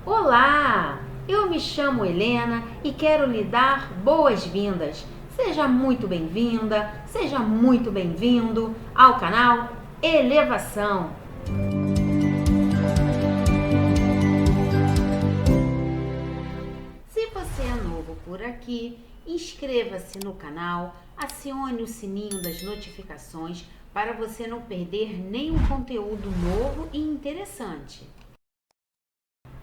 Olá, eu me chamo Helena e quero lhe dar boas-vindas. Seja muito bem-vinda, seja muito bem-vindo ao canal Elevação. Se você é novo por aqui, inscreva-se no canal, acione o sininho das notificações para você não perder nenhum conteúdo novo e interessante.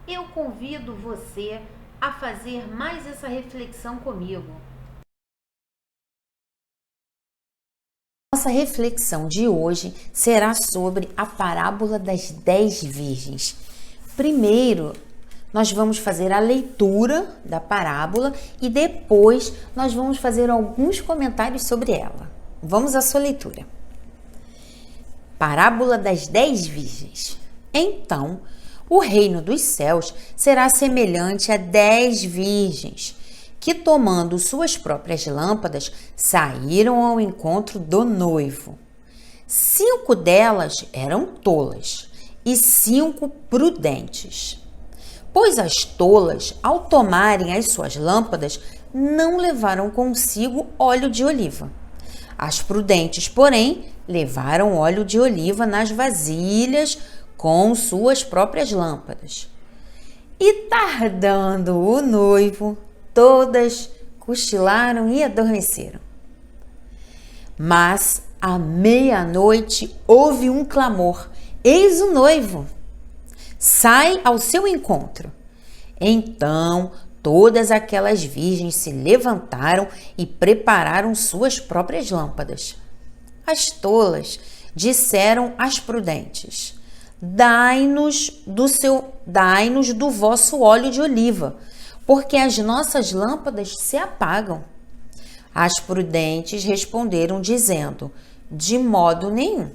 Eu convido você a fazer mais essa reflexão comigo. Nossa reflexão de hoje será sobre a parábola das 10 virgens. Primeiro, nós vamos fazer a leitura da parábola e depois nós vamos fazer alguns comentários sobre ela. Vamos à sua leitura. Parábola das 10 virgens. Então, o reino dos céus será semelhante a 10 virgens, que tomando suas próprias lâmpadas, saíram ao encontro do noivo. 5 delas eram tolas e 5 prudentes. Pois as tolas, ao tomarem as suas lâmpadas, não levaram consigo óleo de oliva. As prudentes, porém, levaram óleo de oliva nas vasilhas com suas próprias lâmpadas. E tardando o noivo, todas cochilaram e adormeceram. Mas à meia-noite houve um clamor: eis o noivo! Sai ao seu encontro. Então todas aquelas virgens se levantaram e prepararam suas próprias lâmpadas. As tolas disseram às prudentes: Dai-nos do vosso óleo de oliva, porque as nossas lâmpadas se apagam. As prudentes responderam dizendo: de modo nenhum.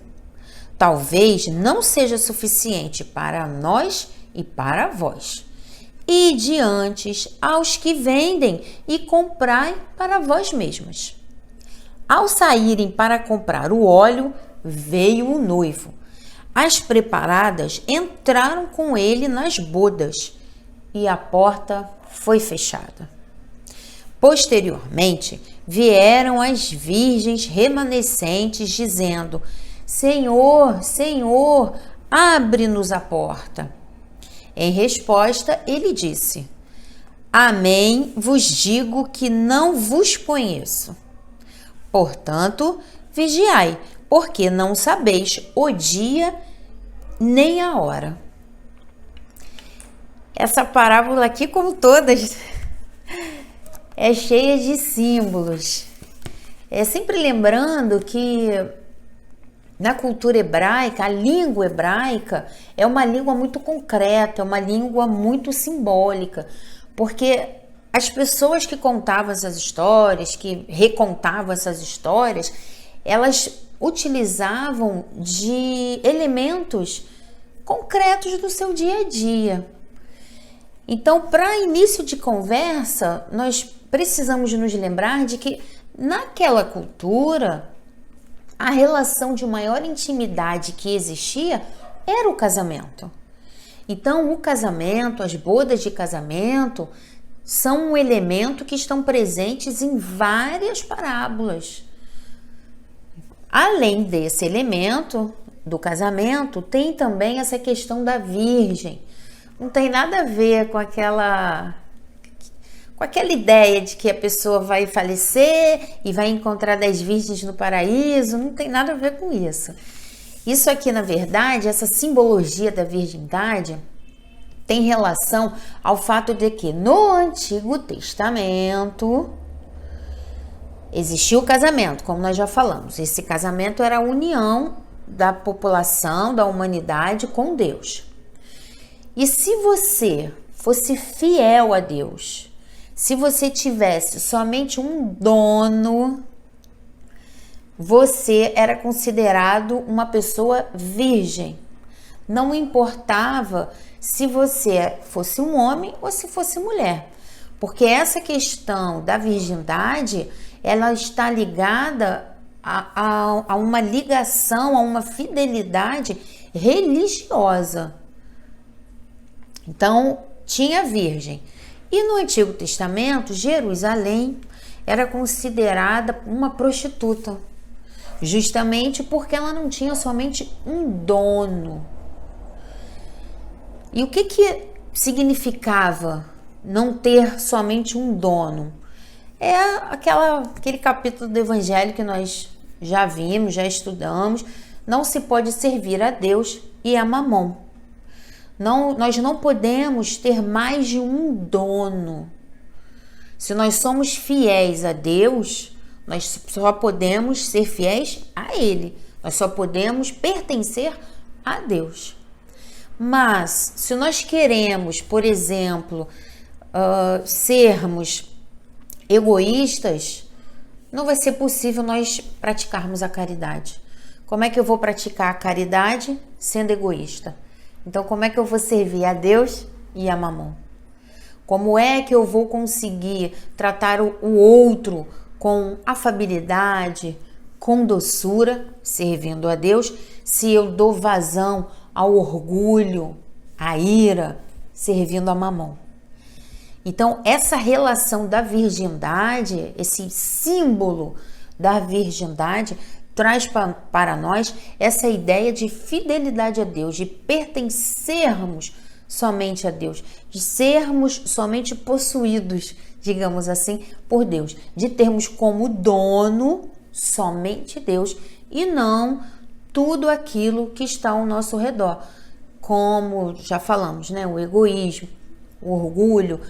Talvez não seja suficiente para nós e para vós. Ide antes aos que vendem e comprai para vós mesmas. Ao saírem para comprar o óleo, veio o noivo. As preparadas entraram com ele nas bodas e a porta foi fechada. Posteriormente, vieram as virgens remanescentes dizendo: Senhor, Senhor, abre-nos a porta. Em resposta, ele disse: Amém, vos digo que não vos conheço. Portanto, vigiai, porque não sabeis o dia nem a hora. Essa parábola aqui, como todas, é cheia de símbolos. É sempre lembrando que na cultura hebraica, a língua hebraica é uma língua muito concreta, é uma língua muito simbólica, porque as pessoas que contavam essas histórias, que recontavam essas histórias, elas utilizavam de elementos concretos do seu dia a dia. Então, para início de conversa, nós precisamos nos lembrar de que naquela cultura, a relação de maior intimidade que existia era o casamento. Então, o casamento, as bodas de casamento, são um elemento que estão presentes em várias parábolas. Além desse elemento do casamento, tem também essa questão da virgem. Não tem nada a ver com aquela ideia de que a pessoa vai falecer e vai encontrar 10 virgens no paraíso. Não tem nada a ver com isso. Isso aqui, na verdade, essa simbologia da virgindade tem relação ao fato de que no Antigo Testamento existia o casamento, como nós já falamos. Esse casamento era a união da população, da humanidade com Deus. E se você fosse fiel a Deus, se você tivesse somente um dono, você era considerado uma pessoa virgem. Não importava se você fosse um homem ou se fosse mulher, porque essa questão da virgindade, ela está ligada a uma ligação, a uma fidelidade religiosa. Então, tinha virgem. E no Antigo Testamento, Jerusalém era considerada uma prostituta, justamente porque ela não tinha somente um dono. E o que significava não ter somente um dono? É aquele capítulo do Evangelho que nós já vimos, já estudamos. Não se pode servir a Deus e a Mamon. Nós não podemos ter mais de um dono. Se nós somos fiéis a Deus, nós só podemos ser fiéis a Ele. Nós só podemos pertencer a Deus. Mas, se nós queremos, por exemplo, sermos egoístas, não vai ser possível nós praticarmos a caridade. Como é que eu vou praticar a caridade sendo egoísta? Então, como é que eu vou servir a Deus e a Mamon? Como é que eu vou conseguir tratar o outro com afabilidade, com doçura, servindo a Deus, se eu dou vazão ao orgulho, à ira, servindo a Mamon? Então, essa relação da virgindade, esse símbolo da virgindade, traz para nós essa ideia de fidelidade a Deus, de pertencermos somente a Deus, de sermos somente possuídos, digamos assim, por Deus, de termos como dono somente Deus e não tudo aquilo que está ao nosso redor, como já falamos, né? O egoísmo, o orgulho,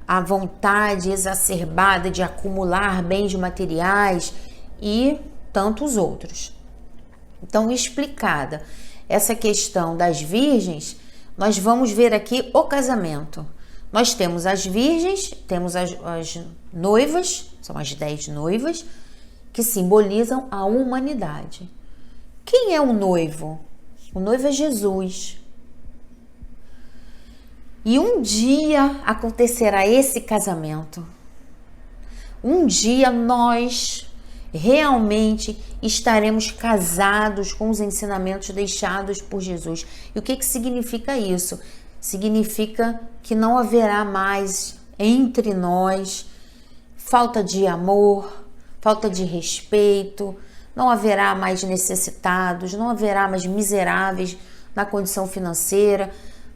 a vontade exacerbada de acumular bens materiais e tantos outros. Então, explicada essa questão das virgens, nós vamos ver aqui o casamento. Nós temos as virgens, temos as noivas, são as 10 noivas, que simbolizam a humanidade. Quem é o noivo? O noivo é Jesus. E um dia acontecerá esse casamento. Um dia nós realmente estaremos casados com os ensinamentos deixados por Jesus. E o que significa isso? Significa que não haverá mais entre nós falta de amor, falta de respeito, não haverá mais necessitados, não haverá mais miseráveis na condição financeira,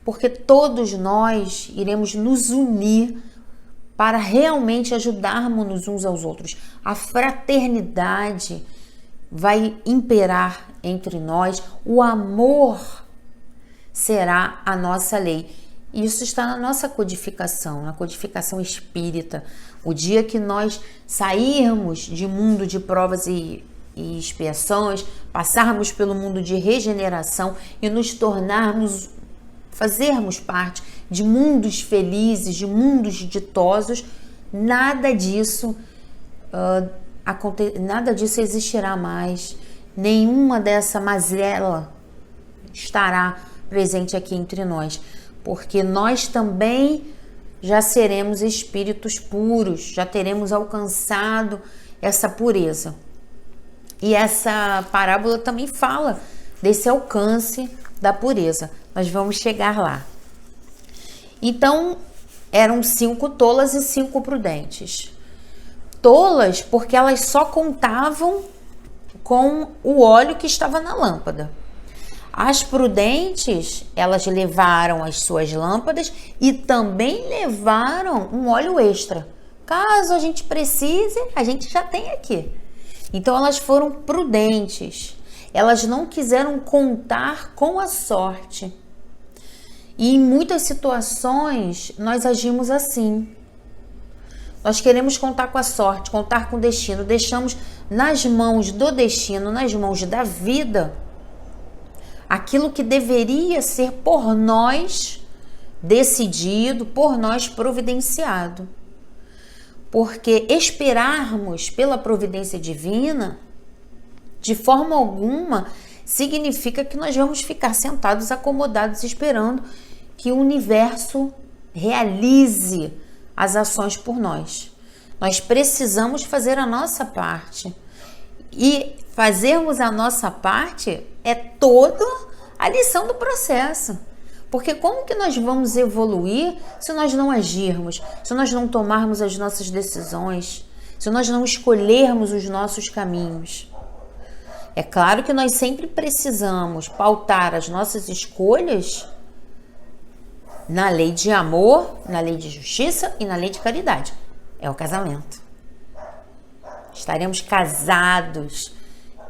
porque todos nós iremos nos unir para realmente ajudarmos uns aos outros. A fraternidade vai imperar entre nós, o amor será a nossa lei. Isso está na nossa codificação, na codificação espírita. O dia que nós sairmos de mundo de provas e expiações, passarmos pelo mundo de regeneração e nos tornarmos, fazermos parte de mundos felizes, de mundos ditosos, nada disso existirá mais. Nenhuma dessa mazela estará presente aqui entre nós, porque nós também já seremos espíritos puros, já teremos alcançado essa pureza. E essa parábola também fala desse alcance da pureza. Nós vamos chegar lá. Então, eram 5 tolas e 5 prudentes. Tolas porque elas só contavam com o óleo que estava na lâmpada. As prudentes, elas levaram as suas lâmpadas e também levaram um óleo extra. Caso a gente precise, a gente já tem aqui. Então, elas foram prudentes. Elas não quiseram contar com a sorte. E em muitas situações, nós agimos assim. Nós queremos contar com a sorte, contar com o destino. Deixamos nas mãos do destino, nas mãos da vida, aquilo que deveria ser por nós decidido, por nós providenciado. Porque esperarmos pela providência divina, de forma alguma, significa que nós vamos ficar sentados, acomodados, esperando que o universo realize as ações por nós. Nós precisamos fazer a nossa parte. E fazermos a nossa parte é toda a lição do processo. Porque como que nós vamos evoluir se nós não agirmos, se nós não tomarmos as nossas decisões, se nós não escolhermos os nossos caminhos? É claro que nós sempre precisamos pautar as nossas escolhas na lei de amor, na lei de justiça e na lei de caridade. É o casamento. Estaremos casados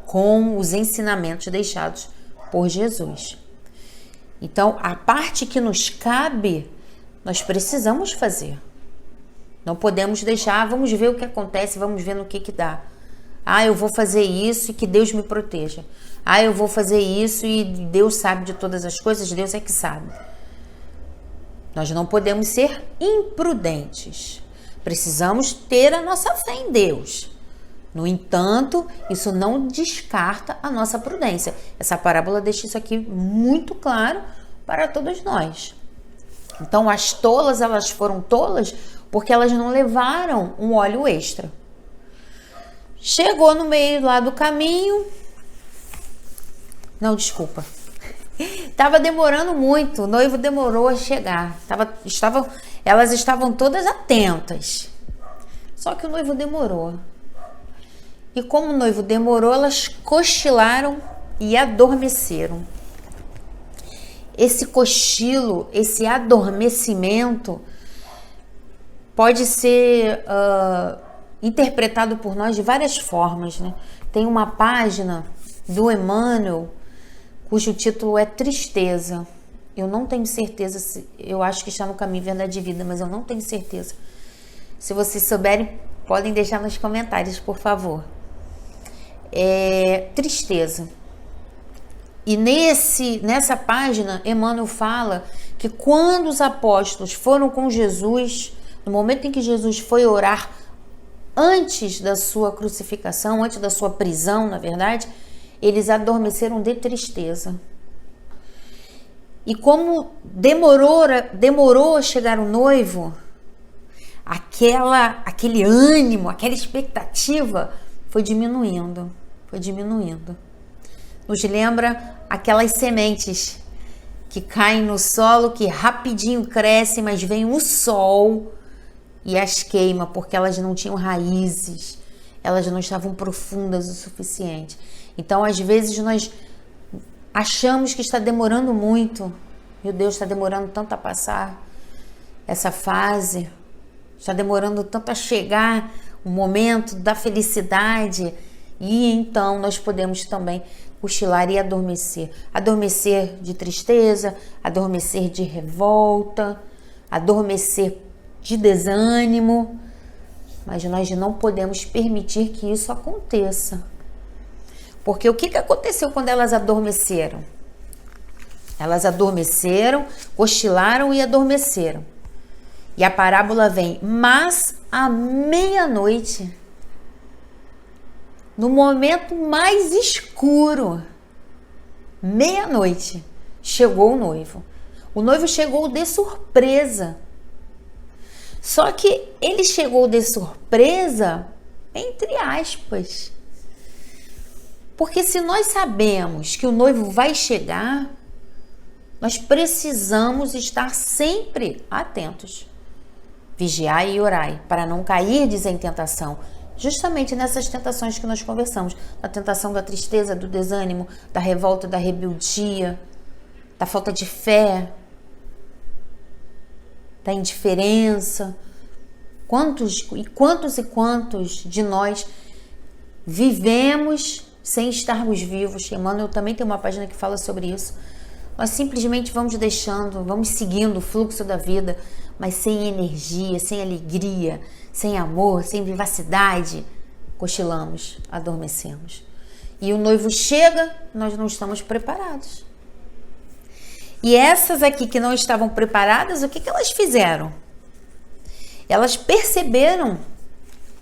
com os ensinamentos deixados por Jesus. Então, a parte que nos cabe, nós precisamos fazer. Não podemos deixar, vamos ver o que acontece, vamos ver no que dá. Eu vou fazer isso e que Deus me proteja. Eu vou fazer isso e Deus sabe de todas as coisas, Deus é que sabe. Nós não podemos ser imprudentes. Precisamos ter a nossa fé em Deus. No entanto, isso não descarta a nossa prudência. Essa parábola deixa isso aqui muito claro para todos nós. Então, as tolas, elas foram tolas porque elas não levaram um óleo extra. Chegou no meio lá do caminho. Não, desculpa. Estava demorando muito, o noivo demorou a chegar. Elas estavam todas atentas. Só que o noivo demorou. E como o noivo demorou, elas cochilaram e adormeceram. Esse cochilo, esse adormecimento pode ser interpretado por nós de várias formas, né? Tem uma página do Emmanuel cujo título é Tristeza. Eu não tenho certeza, eu acho que está no Caminho, Verdade e Vida, mas eu não tenho certeza. Se vocês souberem, podem deixar nos comentários, por favor. Tristeza. E nessa página, Emmanuel fala que quando os apóstolos foram com Jesus, no momento em que Jesus foi orar antes da sua crucificação, antes da sua prisão, na verdade, eles adormeceram de tristeza. E como demorou a chegar o noivo, aquele ânimo, aquela expectativa foi diminuindo. Nos lembra aquelas sementes que caem no solo, que rapidinho crescem, mas vem o sol e as queima, porque elas não tinham raízes, elas não estavam profundas o suficiente. Então, às vezes, nós achamos que está demorando muito. Meu Deus, está demorando tanto a passar essa fase. Está demorando tanto a chegar o momento da felicidade. E então, nós podemos também cochilar e adormecer. Adormecer de tristeza, adormecer de revolta, adormecer de desânimo. Mas nós não podemos permitir que isso aconteça. Porque o que aconteceu quando elas adormeceram? Elas adormeceram, cochilaram e adormeceram. E a parábola vem, mas à meia-noite, no momento mais escuro, meia-noite, chegou o noivo. O noivo chegou de surpresa. Só que ele chegou de surpresa, entre aspas. Porque se nós sabemos que o noivo vai chegar, nós precisamos estar sempre atentos. Vigiai e orai, para não cairdes em tentação. Justamente nessas tentações que nós conversamos. Na tentação da tristeza, do desânimo, da revolta, da rebeldia, da falta de fé, da indiferença. Quantos de nós vivemos sem estarmos vivos? Emmanuel também tem uma página que fala sobre isso. Nós simplesmente vamos deixando, vamos seguindo o fluxo da vida, mas sem energia, sem alegria, sem amor, sem vivacidade. Cochilamos, adormecemos. E o noivo chega, nós não estamos preparados. E essas aqui que não estavam preparadas, o que elas fizeram? Elas perceberam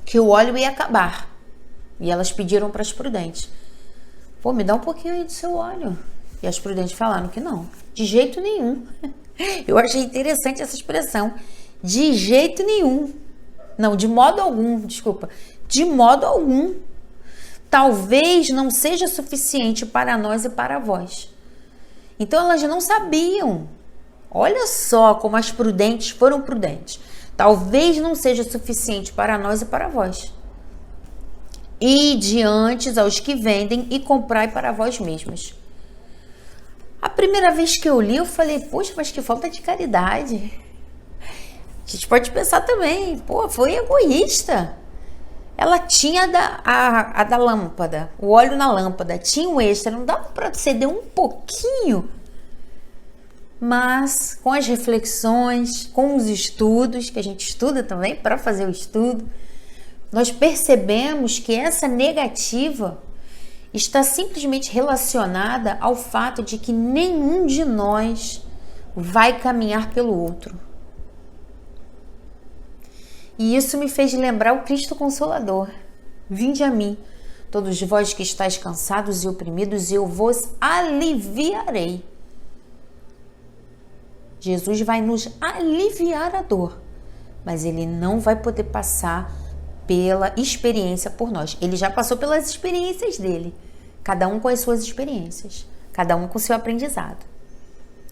que o óleo ia acabar. E elas pediram para as prudentes: pô, me dá um pouquinho aí do seu óleo. E as prudentes falaram que não, de jeito nenhum. Eu achei interessante essa expressão, de jeito nenhum. Não, de modo algum, desculpa. De modo algum. Talvez não seja suficiente para nós e para vós. Então elas não sabiam Olha só como as prudentes foram prudentes. Talvez não seja suficiente para nós e para vós. Ide antes aos que vendem e comprai para vós mesmos. A primeira vez que eu li, eu falei, poxa, mas que falta de caridade. A gente pode pensar também, pô, foi egoísta. Ela tinha a da lâmpada, o óleo na lâmpada, tinha o extra, não dava para ceder um pouquinho. Mas com as reflexões, com os estudos, que a gente estuda também para fazer o estudo, nós percebemos que essa negativa está simplesmente relacionada ao fato de que nenhum de nós vai caminhar pelo outro. E isso me fez lembrar o Cristo Consolador. Vinde a mim, todos vós que estáis cansados e oprimidos, e eu vos aliviarei. Jesus vai nos aliviar a dor, mas ele não vai poder passar pela experiência por nós. Ele já passou pelas experiências dele, cada um com as suas experiências, cada um com o seu aprendizado.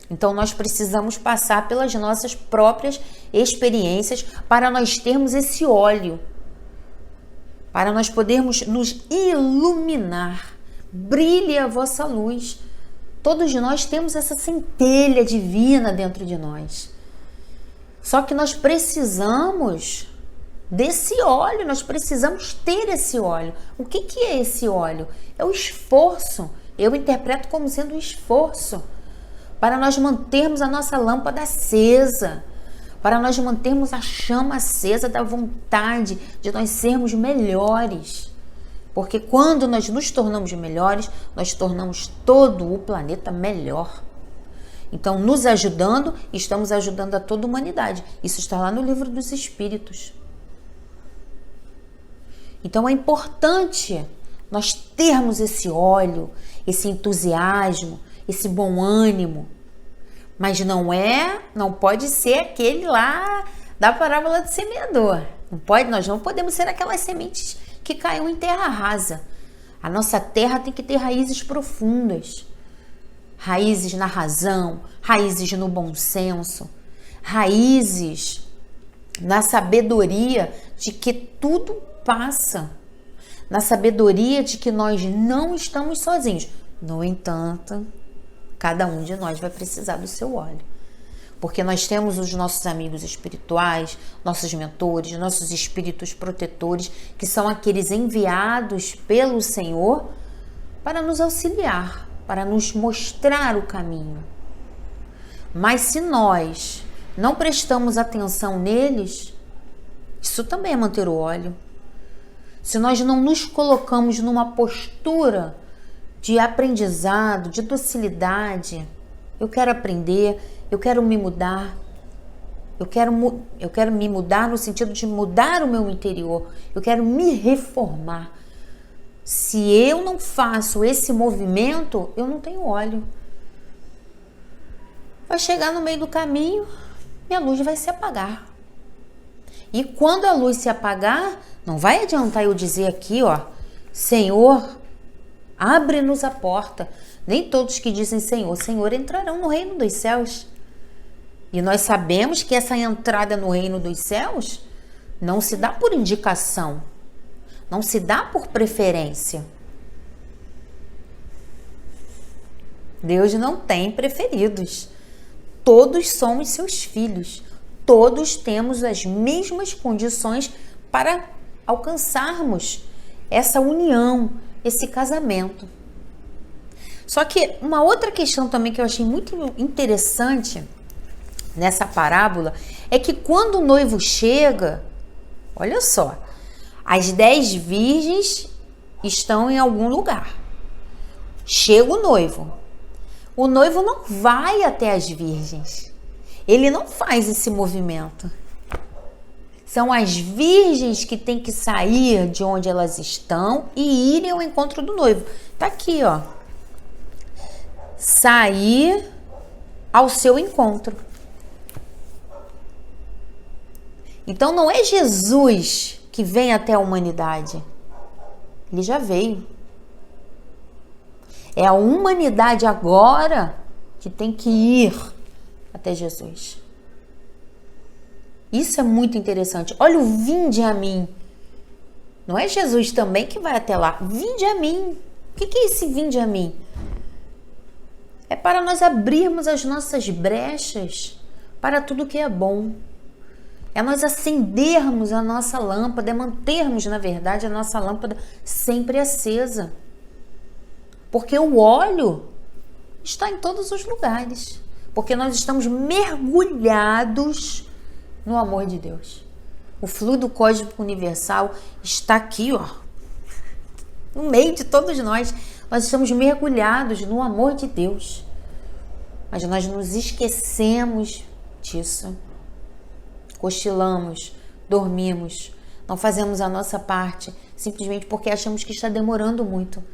Então nós precisamos passar pelas nossas próprias experiências para nós termos esse óleo, para nós podermos nos iluminar. Brilhe a vossa luz. Todos nós temos essa centelha divina dentro de nós. Só que nós precisamos desse óleo, nós precisamos ter esse óleo. O que é esse óleo? É o esforço. Eu interpreto como sendo um esforço para nós mantermos a nossa lâmpada acesa, para nós mantermos a chama acesa da vontade de nós sermos melhores. Porque quando nós nos tornamos melhores, nós tornamos todo o planeta melhor. Então, nos ajudando, estamos ajudando a toda a humanidade. Isso está lá no Livro dos Espíritos. Então, é importante nós termos esse óleo, esse entusiasmo, esse bom ânimo. Mas não pode ser aquele lá da parábola do semeador. Nós não podemos ser aquelas sementes que caiam em terra rasa. A nossa terra tem que ter raízes profundas. Raízes na razão, raízes no bom senso, raízes na sabedoria de que tudo passa, na sabedoria de que nós não estamos sozinhos. No entanto, cada um de nós vai precisar do seu óleo. Porque nós temos os nossos amigos espirituais, nossos mentores, nossos espíritos protetores, que são aqueles enviados pelo Senhor para nos auxiliar, para nos mostrar o caminho. Mas se nós não prestamos atenção neles, isso também é manter o óleo. Se nós não nos colocamos numa postura de aprendizado, de docilidade, eu quero aprender, eu quero me mudar, eu quero me mudar no sentido de mudar o meu interior, eu quero me reformar. Se eu não faço esse movimento, eu não tenho óleo. Vai chegar no meio do caminho, minha luz vai se apagar. E quando a luz se apagar, não vai adiantar eu dizer aqui, ó, Senhor, abre-nos a porta. Nem todos que dizem Senhor, Senhor entrarão no reino dos céus. E nós sabemos que essa entrada no reino dos céus não se dá por indicação, não se dá por preferência. Deus não tem preferidos. Todos somos seus filhos. Todos temos as mesmas condições para alcançarmos essa união, esse casamento. Só que uma outra questão também que eu achei muito interessante nessa parábola é que quando o noivo chega, olha só, as 10 virgens estão em algum lugar. Chega o noivo. O noivo não vai até as virgens. Ele não faz esse movimento. São as virgens que têm que sair de onde elas estão e irem ao encontro do noivo. Tá aqui, ó. Sair ao seu encontro. Então não é Jesus que vem até a humanidade. Ele já veio. É a humanidade agora que tem que ir até Jesus. Isso é muito interessante. Olha o vinde a mim. Não é Jesus também que vai até lá. Vinde a mim. O que é esse vinde a mim? É para nós abrirmos as nossas brechas para tudo que é bom. É nós acendermos a nossa lâmpada, é mantermos, na verdade, a nossa lâmpada sempre acesa. Porque o óleo está em todos os lugares. Porque nós estamos mergulhados no amor de Deus. O fluido cósmico universal está aqui, ó, no meio de todos nós. Nós estamos mergulhados no amor de Deus. Mas nós nos esquecemos disso. Cochilamos, dormimos, não fazemos a nossa parte, simplesmente porque achamos que está demorando muito.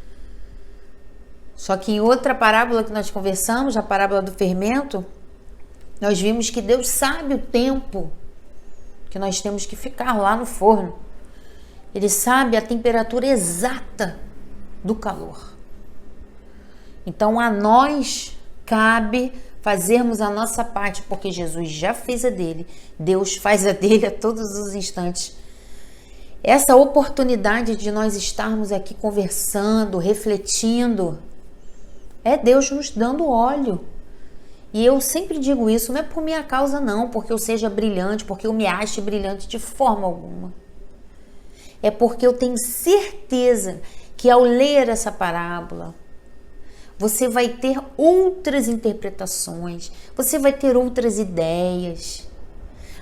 Só que em outra parábola que nós conversamos, a parábola do fermento, nós vimos que Deus sabe o tempo que nós temos que ficar lá no forno. Ele sabe a temperatura exata do calor. Então a nós cabe fazermos a nossa parte, porque Jesus já fez a dele, Deus faz a dele a todos os instantes. Essa oportunidade de nós estarmos aqui conversando, refletindo, é Deus nos dando óleo. E eu sempre digo isso, não é por minha causa não, porque eu seja brilhante, porque eu me ache brilhante de forma alguma. É porque eu tenho certeza que ao ler essa parábola, você vai ter outras interpretações, você vai ter outras ideias.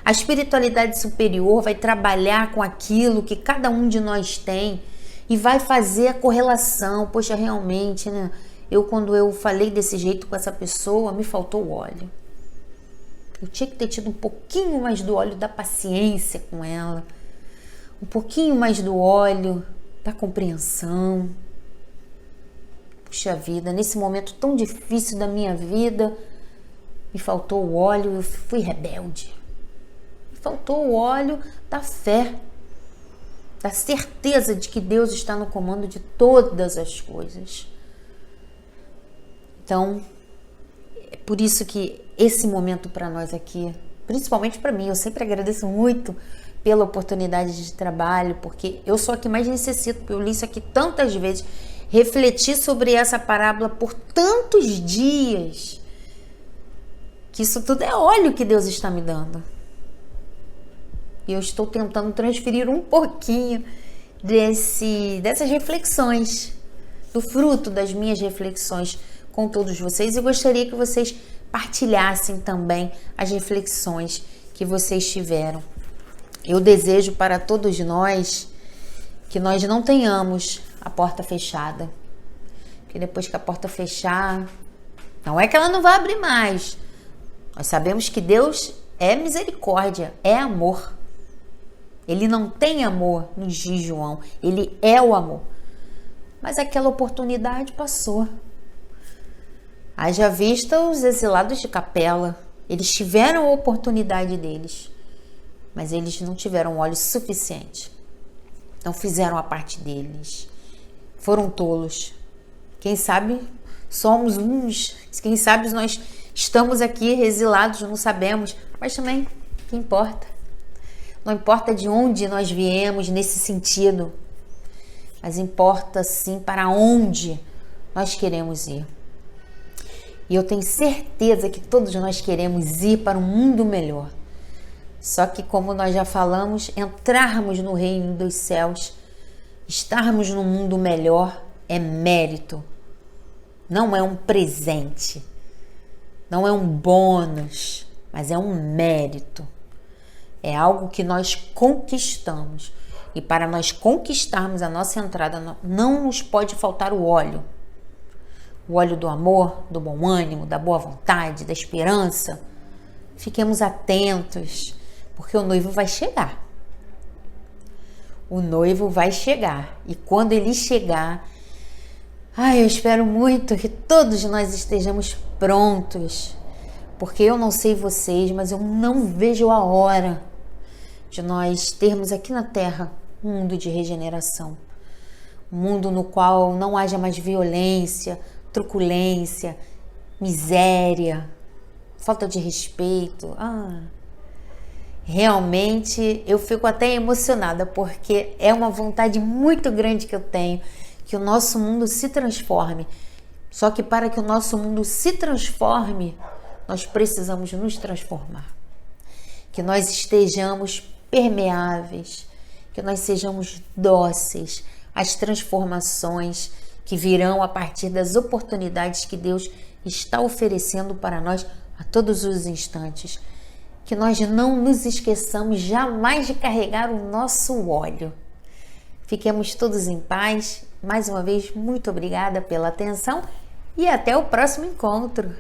A espiritualidade superior vai trabalhar com aquilo que cada um de nós tem e vai fazer a correlação. Poxa, realmente, né? Quando eu falei desse jeito com essa pessoa, me faltou óleo. Eu tinha que ter tido um pouquinho mais do óleo da paciência com ela, um pouquinho mais do óleo da compreensão. Puxa vida, nesse momento tão difícil da minha vida, me faltou o óleo, eu fui rebelde. Me faltou o óleo da fé, da certeza de que Deus está no comando de todas as coisas. Então, é por isso que esse momento para nós aqui, principalmente para mim, eu sempre agradeço muito pela oportunidade de trabalho, porque eu sou a que mais necessito, porque eu li isso aqui tantas vezes, refleti sobre essa parábola por tantos dias, que isso tudo é óleo que Deus está me dando. E eu estou tentando transferir um pouquinho dessas reflexões, do fruto das minhas reflexões com todos vocês. E gostaria que vocês partilhassem também as reflexões que vocês tiveram. Eu desejo para todos nós que nós não tenhamos a porta fechada. Porque depois que a porta fechar, não é que ela não vai abrir mais. Nós sabemos que Deus é misericórdia, é amor. Ele não tem amor, nos diz João. Ele é o amor. Mas aquela oportunidade passou. Haja vista os exilados de Capela. Eles tiveram a oportunidade deles, mas eles não tiveram óleo suficiente. Não fizeram a parte deles. Foram tolos. Quem sabe somos uns. Quem sabe nós estamos aqui exilados, não sabemos. Mas também, que importa? Não importa de onde nós viemos nesse sentido. Mas importa sim para onde nós queremos ir. E eu tenho certeza que todos nós queremos ir para um mundo melhor. Só que, como nós já falamos, entrarmos no reino dos céus, estarmos no mundo melhor é mérito. Não é um presente. Não é um bônus, mas é um mérito. É algo que nós conquistamos. E para nós conquistarmos a nossa entrada, não nos pode faltar o óleo. O óleo do amor, do bom ânimo, da boa vontade, da esperança. Fiquemos atentos, porque o noivo vai chegar. O noivo vai chegar. E quando ele chegar, eu espero muito que todos nós estejamos prontos. Porque eu não sei vocês, mas eu não vejo a hora de nós termos aqui na Terra um mundo de regeneração. Um mundo no qual não haja mais violência, truculência, miséria, falta de respeito. Realmente eu fico até emocionada, porque é uma vontade muito grande que eu tenho, que o nosso mundo se transforme. Só que para que o nosso mundo se transforme, nós precisamos nos transformar. Que nós estejamos permeáveis, que nós sejamos dóceis às transformações que virão a partir das oportunidades que Deus está oferecendo para nós a todos os instantes. Que nós não nos esqueçamos jamais de carregar o nosso óleo. Fiquemos todos em paz. Mais uma vez, muito obrigada pela atenção e até o próximo encontro.